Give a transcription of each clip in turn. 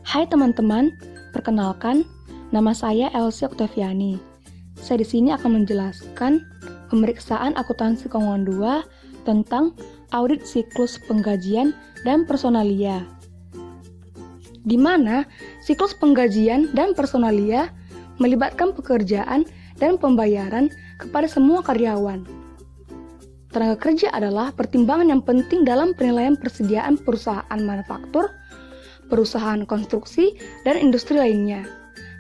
Hai teman-teman, perkenalkan, nama saya Elsie Oktaviani. Saya di sini akan menjelaskan pemeriksaan akuntansi keuangan 2 tentang audit siklus penggajian dan personalia. Di mana siklus penggajian dan personalia melibatkan pekerjaan dan pembayaran kepada semua karyawan. Tenaga kerja adalah pertimbangan yang penting dalam penilaian persediaan perusahaan manufaktur, perusahaan konstruksi, dan industri lainnya,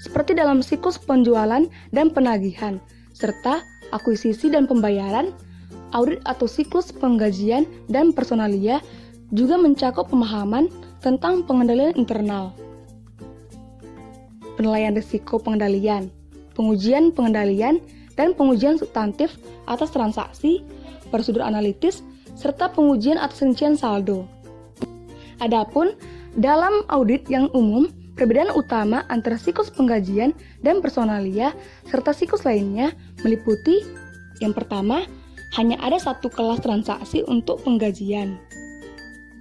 seperti dalam siklus penjualan dan penagihan, serta akuisisi dan pembayaran. Audit atau siklus penggajian dan personalia juga mencakup pemahaman tentang pengendalian internal, penilaian risiko pengendalian, pengujian pengendalian, dan pengujian substantif atas transaksi, prosedur analitis, serta pengujian atas rincian saldo. Adapun dalam audit yang umum, perbedaan utama antara siklus penggajian dan personalia serta siklus lainnya meliputi: yang pertama, hanya ada satu kelas transaksi untuk penggajian.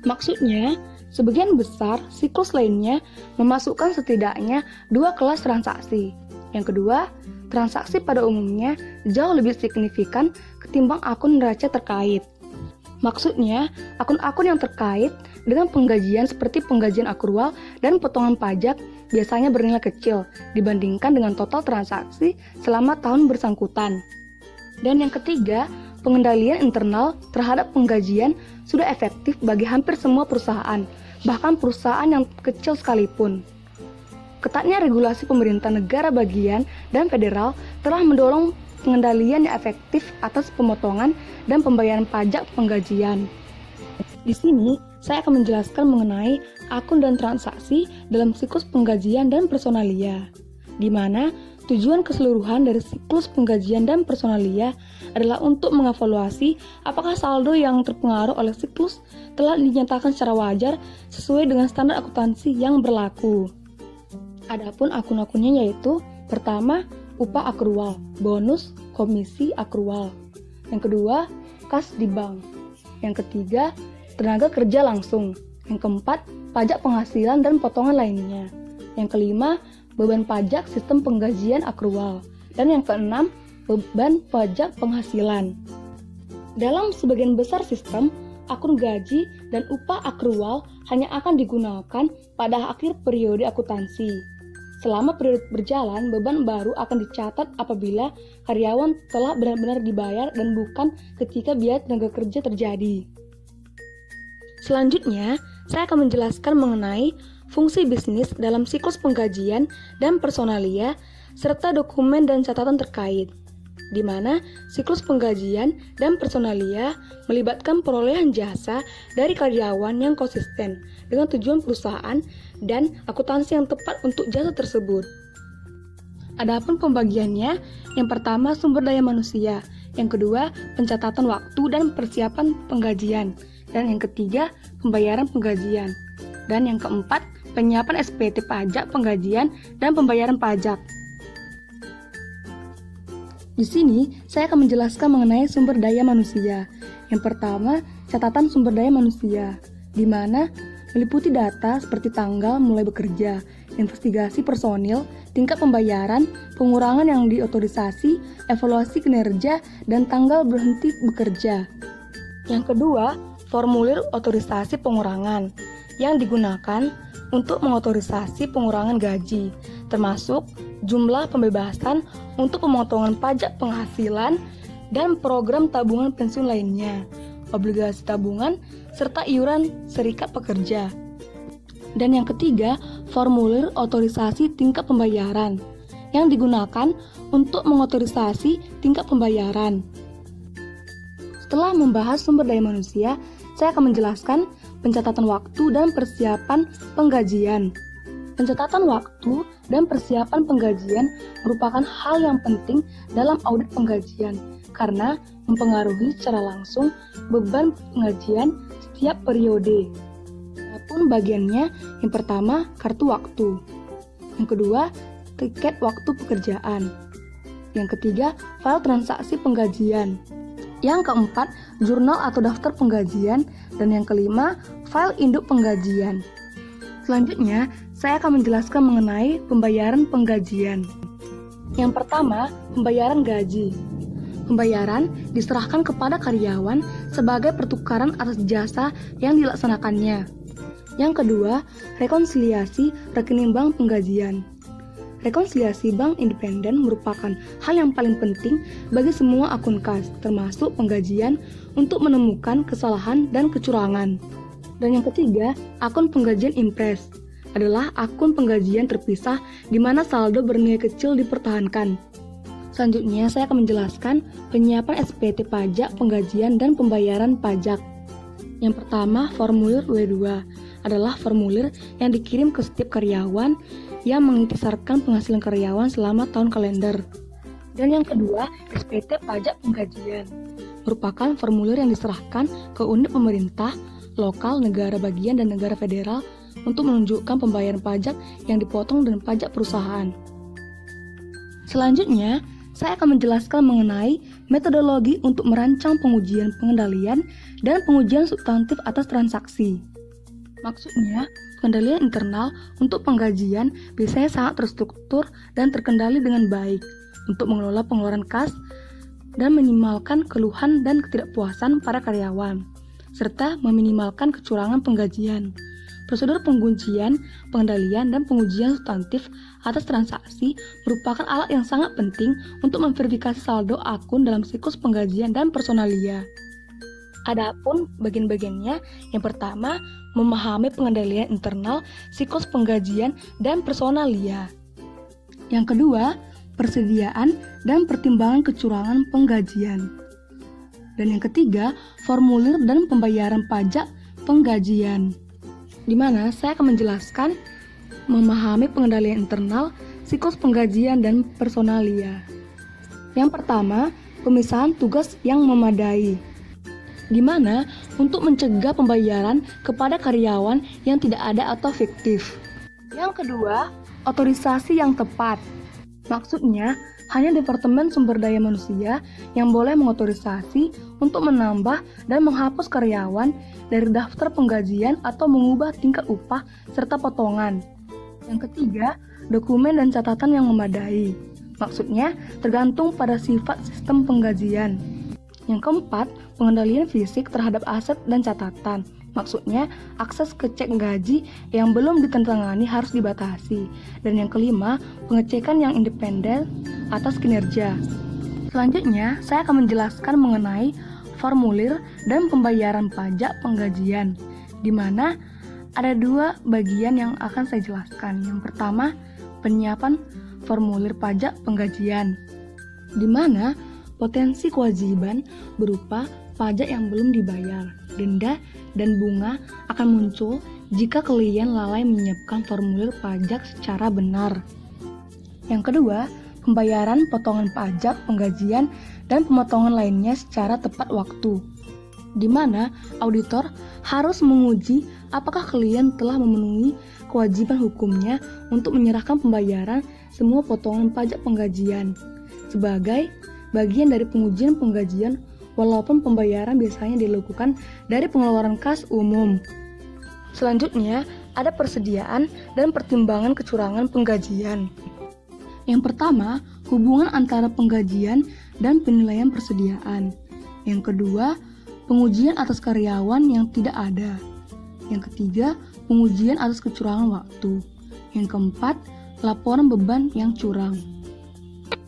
Maksudnya, sebagian besar siklus lainnya memasukkan setidaknya 2 kelas transaksi. Yang kedua, transaksi pada umumnya jauh lebih signifikan ketimbang akun neraca terkait. Maksudnya, akun-akun yang terkait dengan penggajian seperti penggajian akrual dan potongan pajak biasanya bernilai kecil dibandingkan dengan total transaksi selama tahun bersangkutan. Dan yang ketiga, pengendalian internal terhadap penggajian sudah efektif bagi hampir semua perusahaan, bahkan perusahaan yang kecil sekalipun. Ketatnya regulasi pemerintah negara bagian dan federal telah mendorong pengendalian yang efektif atas pemotongan dan pembayaran pajak penggajian. Di sini, saya akan menjelaskan mengenai akun dan transaksi dalam siklus penggajian dan personalia, di mana tujuan keseluruhan dari siklus penggajian dan personalia adalah untuk mengevaluasi apakah saldo yang terpengaruh oleh siklus telah dinyatakan secara wajar sesuai dengan standar akuntansi yang berlaku. Adapun akun-akunnya yaitu: pertama, upah akrual, bonus, komisi akrual. Yang kedua, kas di bank. Yang ketiga, tenaga kerja langsung. Yang keempat, pajak penghasilan dan potongan lainnya. Yang kelima, beban pajak sistem penggajian akrual. Dan yang keenam, beban pajak penghasilan. Dalam sebagian besar sistem, akun gaji dan upah akrual hanya akan digunakan pada akhir periode akuntansi. Selama periode berjalan, beban baru akan dicatat apabila karyawan telah benar-benar dibayar dan bukan ketika biaya tenaga kerja terjadi. Selanjutnya, saya akan menjelaskan mengenai fungsi bisnis dalam siklus penggajian dan personalia serta dokumen dan catatan terkait, di mana siklus penggajian dan personalia melibatkan perolehan jasa dari karyawan yang konsisten dengan tujuan perusahaan dan akuntansi yang tepat untuk jasa tersebut. Adapun pembagiannya, yang pertama sumber daya manusia, yang kedua pencatatan waktu dan persiapan penggajian, dan yang ketiga pembayaran penggajian, dan yang keempat penyiapan SPT pajak penggajian dan pembayaran pajak. Di sini, saya akan menjelaskan mengenai sumber daya manusia. Yang pertama, catatan sumber daya manusia, di mana meliputi data seperti tanggal mulai bekerja, investigasi personil, tingkat pembayaran, pengurangan yang diotorisasi, evaluasi kinerja, dan tanggal berhenti bekerja. Yang kedua, formulir otorisasi pengurangan, yang digunakan untuk mengotorisasi pengurangan gaji, termasuk jumlah pembebasan untuk pemotongan pajak penghasilan dan program tabungan pensiun lainnya, obligasi tabungan, serta iuran serikat pekerja. Dan yang ketiga, formulir otorisasi tingkat pembayaran, yang digunakan untuk mengotorisasi tingkat pembayaran. Setelah membahas sumber daya manusia, saya akan menjelaskan pencatatan waktu dan persiapan penggajian. Pencatatan waktu dan persiapan penggajian merupakan hal yang penting dalam audit penggajian karena mempengaruhi secara langsung beban penggajian setiap periode. Adapun bagiannya, yang pertama kartu waktu, yang kedua tiket waktu pekerjaan, yang ketiga file transaksi penggajian, yang keempat jurnal atau daftar penggajian, dan yang kelima file induk penggajian. Selanjutnya, saya akan menjelaskan mengenai pembayaran penggajian. Yang pertama, pembayaran gaji. Pembayaran diserahkan kepada karyawan sebagai pertukaran atas jasa yang dilaksanakannya. Yang kedua, rekonsiliasi rekening bank penggajian. Rekonsiliasi bank independen merupakan hal yang paling penting bagi semua akun kas, termasuk penggajian, untuk menemukan kesalahan dan kecurangan. Dan yang ketiga, akun penggajian impres adalah akun penggajian terpisah di mana saldo bernilai kecil dipertahankan. Selanjutnya, saya akan menjelaskan penyiapan SPT pajak, penggajian, dan pembayaran pajak. Yang pertama, formulir W2 adalah formulir yang dikirim ke setiap karyawan yang mengintisarkan penghasilan karyawan selama tahun kalender. Dan yang kedua, SPT pajak penggajian merupakan formulir yang diserahkan ke unit pemerintah, lokal, negara bagian, dan negara federal untuk menunjukkan pembayaran pajak yang dipotong dan pajak perusahaan. Selanjutnya, saya akan menjelaskan mengenai metodologi untuk merancang pengujian pengendalian dan pengujian substantif atas transaksi. Maksudnya, pengendalian internal untuk penggajian biasanya sangat terstruktur dan terkendali dengan baik untuk mengelola pengeluaran kas dan meminimalkan keluhan dan ketidakpuasan para karyawan, serta meminimalkan kecurangan penggajian. Prosedur pengujian, pengendalian, dan pengujian substantif atas transaksi merupakan alat yang sangat penting untuk memverifikasi saldo akun dalam siklus penggajian dan personalia. Adapun bagian-bagiannya, yang pertama, memahami pengendalian internal, siklus penggajian, dan personalia. Yang kedua, persediaan dan pertimbangan kecurangan penggajian. Dan yang ketiga, formulir dan pembayaran pajak penggajian, di mana saya akan menjelaskan memahami pengendalian internal, siklus penggajian, dan personalia. Yang pertama, pemisahan tugas yang memadai, di mana untuk mencegah pembayaran kepada karyawan yang tidak ada atau fiktif. Yang kedua, otorisasi yang tepat. Maksudnya, hanya Departemen Sumber Daya Manusia yang boleh mengotorisasi untuk menambah dan menghapus karyawan dari daftar penggajian atau mengubah tingkat upah serta potongan. Yang ketiga, dokumen dan catatan yang memadai. Maksudnya, tergantung pada sifat sistem penggajian. Yang keempat, pengendalian fisik terhadap aset dan catatan. Maksudnya, akses ke cek gaji yang belum ditandatangani harus dibatasi. Dan yang kelima, pengecekan yang independen atas kinerja. Selanjutnya, saya akan menjelaskan mengenai formulir dan pembayaran pajak penggajian, di mana ada dua bagian yang akan saya jelaskan. Yang pertama, penyiapan formulir pajak penggajian, di mana potensi kewajiban berupa pajak yang belum dibayar, denda, dan bunga akan muncul jika klien lalai menyiapkan formulir pajak secara benar. Yang kedua, pembayaran potongan pajak penggajian dan pemotongan lainnya secara tepat waktu, di mana auditor harus menguji apakah klien telah memenuhi kewajiban hukumnya untuk menyerahkan pembayaran semua potongan pajak penggajian sebagai bagian dari pengujian penggajian, walaupun pembayaran biasanya dilakukan dari pengeluaran kas umum. Selanjutnya, ada persediaan dan pertimbangan kecurangan penggajian. Yang pertama, hubungan antara penggajian dan penilaian persediaan. Yang kedua, pengujian atas karyawan yang tidak ada. Yang ketiga, pengujian atas kecurangan waktu. Yang keempat, laporan beban yang curang.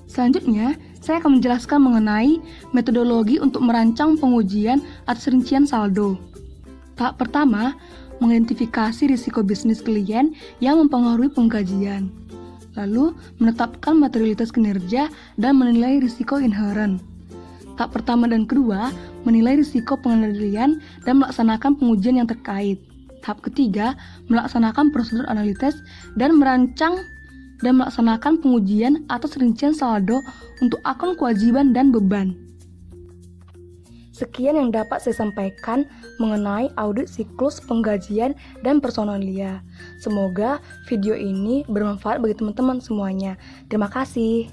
Selanjutnya, saya akan menjelaskan mengenai metodologi untuk merancang pengujian atas rincian saldo. Tahap pertama, mengidentifikasi risiko bisnis klien yang mempengaruhi penggajian. Lalu, menetapkan materialitas kinerja dan menilai risiko inheren. Tahap pertama dan kedua, menilai risiko pengendalian dan melaksanakan pengujian yang terkait. Tahap ketiga, melaksanakan prosedur analitis dan merancang dan melaksanakan pengujian atas rincian saldo untuk akun kewajiban dan beban. Sekian yang dapat saya sampaikan mengenai audit siklus penggajian dan personalia. Semoga video ini bermanfaat bagi teman-teman semuanya. Terima kasih.